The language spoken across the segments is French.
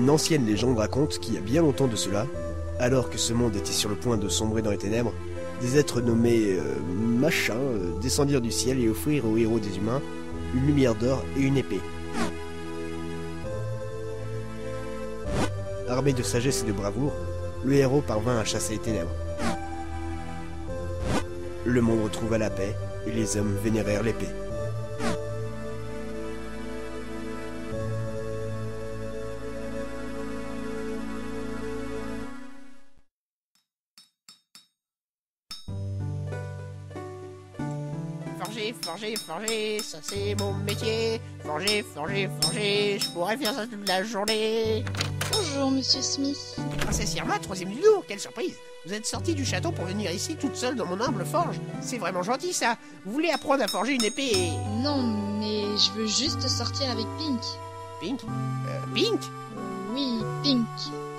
Une ancienne légende raconte qu'il y a bien longtemps de cela, alors que ce monde était sur le point de sombrer dans les ténèbres, des êtres nommés machins descendirent du ciel et offrirent aux héros des humains une lumière d'or et une épée. Armé de sagesse et de bravoure, le héros parvint à chasser les ténèbres. Le monde retrouva la paix et les hommes vénérèrent l'épée. Forger, ça c'est mon métier. Forger, je pourrais faire ça toute la journée. Bonjour, monsieur Smith. Princesse Irma, 3e du lot, quelle surprise. Vous êtes sortie du château pour venir ici toute seule dans mon humble forge. C'est vraiment gentil ça. Vous voulez apprendre à forger une épée et... Non, mais je veux juste sortir avec Pink. Pink Pink Oui, Pink,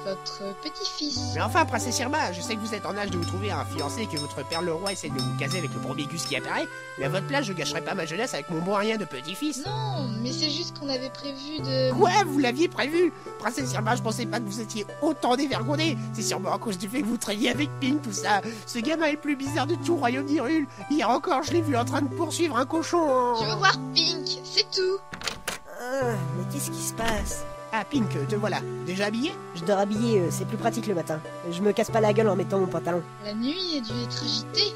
votre petit-fils. Mais enfin, princesse Irma, je sais que vous êtes en âge de vous trouver un fiancé et que votre père le roi essaie de vous caser avec le premier gus qui apparaît, mais à votre place, je gâcherai pas ma jeunesse avec mon bon rien de petit-fils. Non, mais c'est juste qu'on avait prévu de... Quoi? Vous l'aviez prévu? Princesse Irma, je pensais pas que vous étiez autant dévergondée. C'est sûrement à cause du fait que vous traîniez avec Pink, tout ça. Ce gamin est le plus bizarre de tout le royaume d'Hyrule. Hier encore, je l'ai vu en train de poursuivre un cochon. Je veux voir Pink, c'est tout. Mais qu'est-ce qui se passe? Ah, Pink, te voilà. Déjà habillé? Je dors habillé, c'est plus pratique le matin. Je me casse pas la gueule en mettant mon pantalon. La nuit a dû être agitée.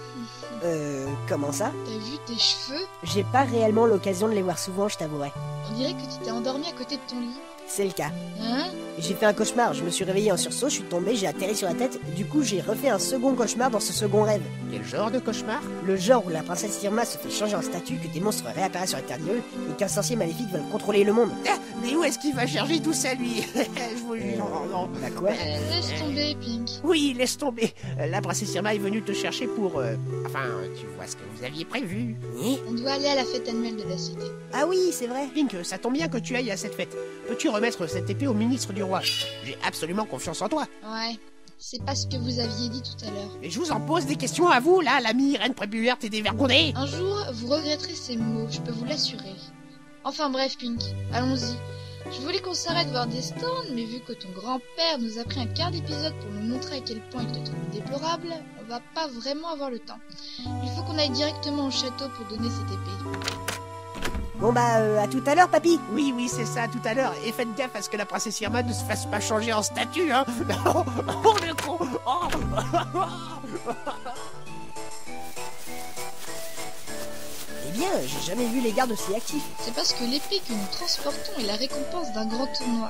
Comment ça? T'as vu tes cheveux? J'ai pas réellement l'occasion de les voir souvent, je t'avouerai. On dirait que tu t'es endormi à côté de ton lit. C'est le cas. Hein? J'ai fait un cauchemar, je me suis réveillé en sursaut, je suis tombé, j'ai atterri sur la tête, du coup j'ai refait un second cauchemar dans ce second rêve. Quel genre de cauchemar? Le genre où la princesse Irma se fait changer en statue, que des monstres réapparaissent sur la terre d'Hyrule, et qu'un sorcier maléfique veut contrôler le monde. Ah, mais où est-ce qu'il va chercher tout ça, lui? Je vous jure, non. Bah quoi? Laisse tomber, Pink. Oui, laisse tomber. La princesse Irma est venue te chercher pour... Enfin, tu vois ce que vous aviez prévu. On doit aller à la fête annuelle de la cité. Ah oui, c'est vrai. Pink, ça tombe bien que tu ailles à cette fête. Peux-tu remettre cette épée au ministre du roi? J'ai absolument confiance en toi. Ouais, c'est pas ce que vous aviez dit tout à l'heure. Et je vous en pose des questions à vous, là, l'ami reine prépubère, et dévergondée. Un jour, vous regretterez ces mots, je peux vous l'assurer. Enfin bref, Pink, allons-y. Je voulais qu'on s'arrête voir des stands, mais vu que ton grand-père nous a pris un quart d'épisode pour nous montrer à quel point il te trouve déplorable, on va pas vraiment avoir le temps. Il faut qu'on aille directement au château pour donner cette épée. Bon bah, à tout à l'heure, papy. Oui, c'est ça, tout à l'heure. Et faites gaffe à ce que la princesse Irma ne se fasse pas changer en statue, hein. Oh, le con. Eh bien, j'ai jamais vu les gardes aussi actifs. C'est parce que l'épée que nous transportons est la récompense d'un grand tournoi.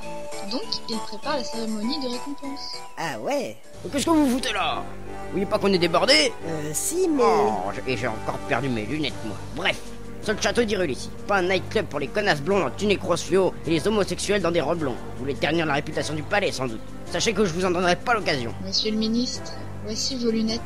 Donc, il prépare la cérémonie de récompense. Ah ouais. Qu'est-ce que vous foutez là? Vous voyez pas qu'on est débordé? Si, mais... Oh, et j'ai encore perdu mes lunettes, moi. Bref, c'est le château d'Hyrule ici. Pas un nightclub pour les connasses blondes en tunique rose fluo et les homosexuels dans des robes blondes. Vous voulez ternir la réputation du palais, sans doute. Sachez que je vous en donnerai pas l'occasion. Monsieur le ministre, voici vos lunettes.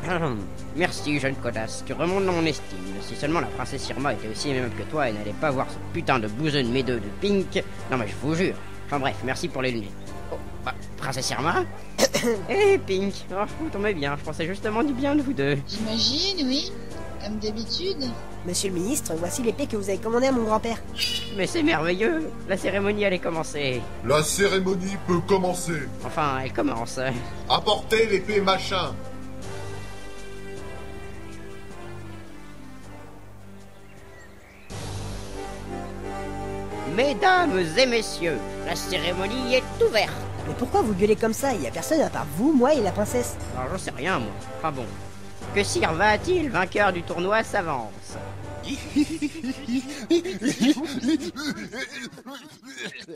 Merci, jeune connasse. Tu remontes dans mon estime. Si seulement la princesse Irma était aussi aimable que toi et n'allait pas voir ce putain de bouseune médeux de Pink. Non mais je vous jure. Enfin bref, merci pour les lunettes. Oh, bah, princesse Irma? Eh, Pink. Oh, vous tombez bien. Je pensais justement du bien de vous deux. J'imagine, oui. Comme d'habitude. Monsieur le ministre, voici l'épée que vous avez commandée à mon grand-père. Mais c'est merveilleux. La cérémonie allait commencer. La cérémonie peut commencer. Enfin, elle commence. Apportez l'épée machin. Mesdames et messieurs, la cérémonie est ouverte. Mais pourquoi vous gueulez comme ça? Il y a personne à part vous, moi et la princesse. Alors j'en sais rien, moi. Enfin bon. Que Sir Va-t-il, vainqueur du tournoi, s'avance?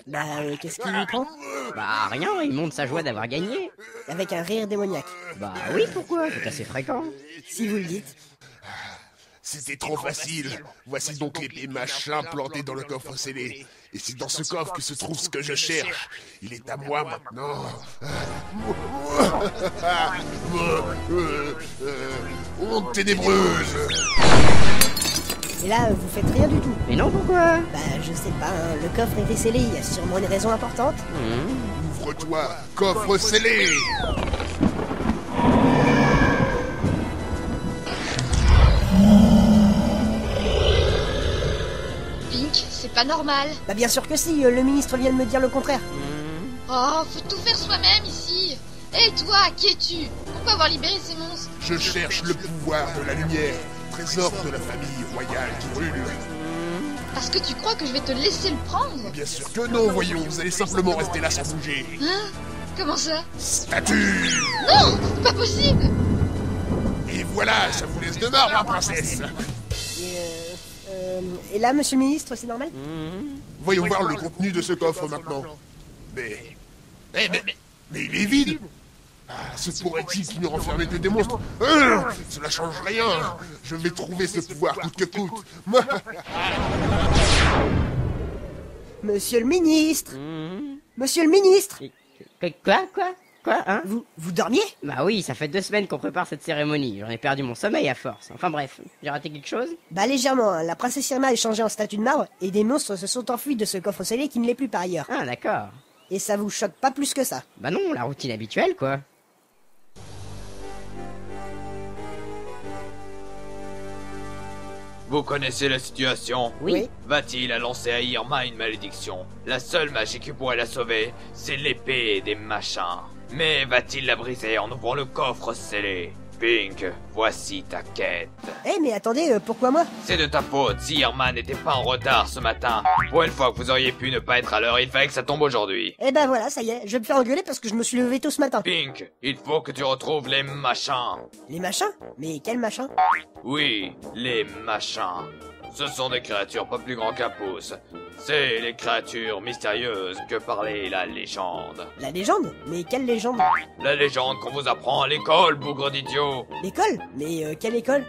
Bah, qu'est-ce qui lui prend? Bah rien, il montre sa joie d'avoir gagné. Avec un rire démoniaque. Bah oui, pourquoi? C'est assez fréquent. Si vous le dites. C'était trop facile. Voici donc l'épée machin plantée dans le coffre scellé. Et c'est dans ce coffre que se trouve ce que je cherche. Il est à moi maintenant. Honte ténébreuse. Et là, vous faites rien du tout. Mais non, pourquoi? Bah, je sais pas, hein, le coffre était scellé, il y a sûrement une raison importante. Ouvre-toi, coffre scellé. Pink, c'est pas normal. Bah bien sûr que si, le ministre vient de me dire le contraire. Oh Oh, faut tout faire soi-même ici. Et toi, qui es-tu? Pourquoi avoir libéré ces monstres? Je cherche le pouvoir de la lumière, trésor de la famille royale d'Hyrule. Parce que tu crois que je vais te laisser le prendre? Bien sûr que non, voyons, vous allez simplement rester là sans bouger. Hein? Comment ça? Statue! Non, c'est pas possible. Et voilà, ça vous laisse de marbre, ma princesse. Et là, monsieur le ministre, c'est normal? Voyons voir le contenu de ce coffre maintenant. Mais il est vide. Ah, se pourrait-il qu'il nous renfermait que des monstres? Cela change rien. Je vais trouver ce pouvoir coûte que coûte. Monsieur le ministre! Monsieur le ministre! Quoi, hein? Vous dormiez? Bah oui, ça fait 2 semaines qu'on prépare cette cérémonie. J'en ai perdu mon sommeil à force. Enfin bref, j'ai raté quelque chose? Bah légèrement, hein. La princesse Irma est changée en statue de marbre et des monstres se sont enfuis de ce coffre scellé qui ne l'est plus par ailleurs. Ah d'accord. Et ça vous choque pas plus que ça? Bah non, la routine habituelle quoi. Vous connaissez la situation? Oui. Va-t-il annoncer à Irma une malédiction? La seule magie qui pourrait la sauver, c'est l'épée des machins. Mais va-t-il la briser en ouvrant le coffre scellé? Pink, voici ta quête. Eh mais attendez, pourquoi moi? C'est de ta faute si Irma n'était pas en retard ce matin. Pour une fois que vous auriez pu ne pas être à l'heure, il fallait que ça tombe aujourd'hui. Eh ben voilà, ça y est, je vais me faire engueuler parce que je me suis levé tôt ce matin. Pink, il faut que tu retrouves les machins. Les machins? Mais quels machins? Oui, les machins. Ce sont des créatures pas plus grands qu'un pouce. C'est les créatures mystérieuses que parlait la légende. La légende? Mais quelle légende? La légende qu'on vous apprend à l'école, bougre d'idiot. L'école? Mais quelle école?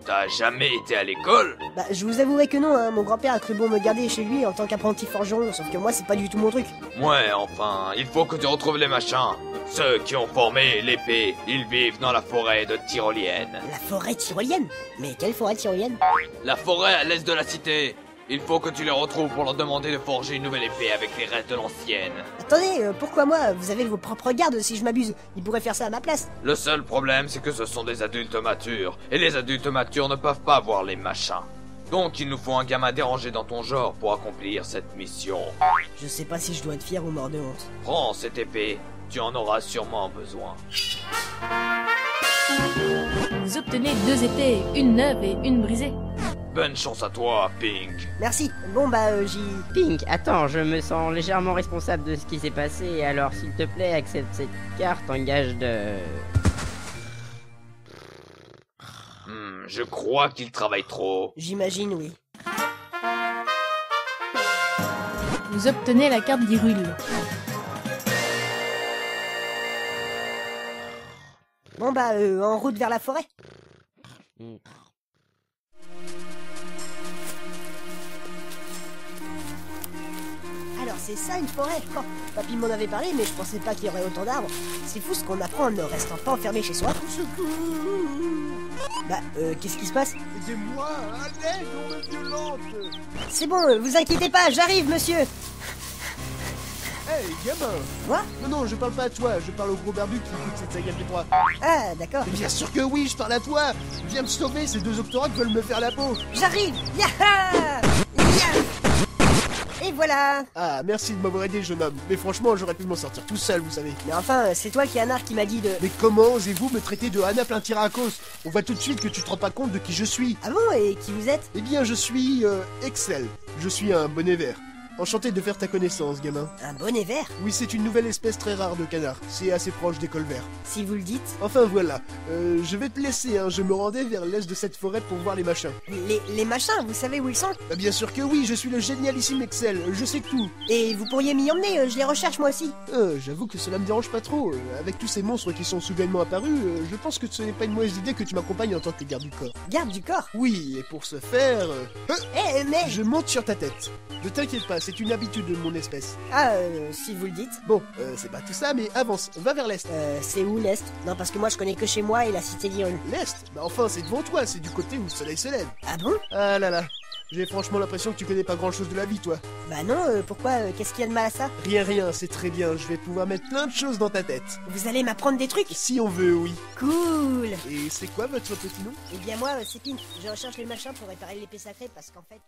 T'as jamais été à l'école? Bah je vous avouerai que non, hein. Mon grand-père a cru bon me garder chez lui en tant qu'apprenti forgeron, sauf que moi c'est pas du tout mon truc. Ouais, enfin, il faut que tu retrouves les machins. Ceux qui ont formé l'épée, ils vivent dans la forêt de Tyrolienne. La forêt tyrolienne? Mais quelle forêt tyrolienne? La forêt à l'est de la cité. Il faut que tu les retrouves pour leur demander de forger une nouvelle épée avec les restes de l'ancienne. Attendez, pourquoi moi? Vous avez vos propres gardes si je m'abuse. Ils pourraient faire ça à ma place. Le seul problème, c'est que ce sont des adultes matures, et les adultes matures ne peuvent pas voir les machins. Donc il nous faut un gamin dérangé dans ton genre pour accomplir cette mission. Je sais pas si je dois être fier ou mort de honte. Prends cette épée, tu en auras sûrement besoin. Vous obtenez 2 épées, une neuve et une brisée. Bonne chance à toi, Pink. Merci. Bon bah j'y... Pink, attends, je me sens légèrement responsable de ce qui s'est passé, alors s'il te plaît, accepte cette carte en gage de... Je crois qu'il travaille trop. J'imagine, oui. Vous obtenez la carte d'Hyrule. Bon bah en route vers la forêt. Alors c'est ça une forêt. Oh, papy m'en avait parlé mais je pensais pas qu'il y aurait autant d'arbres. C'est fou ce qu'on apprend en ne restant pas enfermé chez soi. Bah qu'est-ce qui se passe? Aidez-moi, à l'aide, on me violente. C'est bon, vous inquiétez pas, j'arrive monsieur. Hey, gamin. Quoi? Non, je parle pas à toi, je parle au gros barbu qui écoute cette saga P3. Ah d'accord. Mais bien sûr que oui, je parle à toi. Viens me sauver, ces 2 octoroks veulent me faire la peau. J'arrive. Yaha Ya. Et voilà. Ah, merci de m'avoir aidé, jeune homme. Mais franchement, j'aurais pu m'en sortir tout seul, vous savez. Mais enfin, c'est toi qui Anar qui m'a dit de... Mais comment osez-vous me traiter de Hana plein Tyrakos? On voit tout de suite que tu te rends pas compte de qui je suis. Ah bon, et qui vous êtes? Eh bien, je suis... Excel. Je suis un bonnet vert. Enchanté de faire ta connaissance, gamin. Un bonnet vert? Oui, c'est une nouvelle espèce très rare de canard. C'est assez proche des colverts. Si vous le dites. Enfin voilà, je vais te laisser, hein. Je me rendais vers l'est de cette forêt pour voir les machins. Les machins, vous savez où ils sont? Bah, bien sûr que oui, je suis le génialissime Excel, je sais tout. Et vous pourriez m'y emmener, je les recherche moi aussi. J'avoue que cela me dérange pas trop. Avec tous ces monstres qui sont soudainement apparus, je pense que ce n'est pas une mauvaise idée que tu m'accompagnes en tant que garde du corps. Garde du corps? Oui, et pour ce faire... mais... Je monte sur ta tête. Ne t'inquiète pas, c'est une habitude de mon espèce. Ah, si vous le dites. Bon, c'est pas tout ça, mais avance, va vers l'est. C'est où l'est? Non, parce que moi je connais que chez moi et la cité d'Hyrule. L'est? Bah enfin, c'est devant toi, c'est du côté où le soleil se lève. Ah bon? Ah là là, j'ai franchement l'impression que tu connais pas grand chose de la vie, toi. Bah non, pourquoi? Qu'est-ce qu'il y a de mal à ça? Rien, c'est très bien, je vais pouvoir mettre plein de choses dans ta tête. Vous allez m'apprendre des trucs? Si on veut, oui. Cool! Et c'est quoi votre petit nom? Eh bien moi, c'est Pink. Je recherche les machins pour réparer l'épée sacrée parce qu'en fait...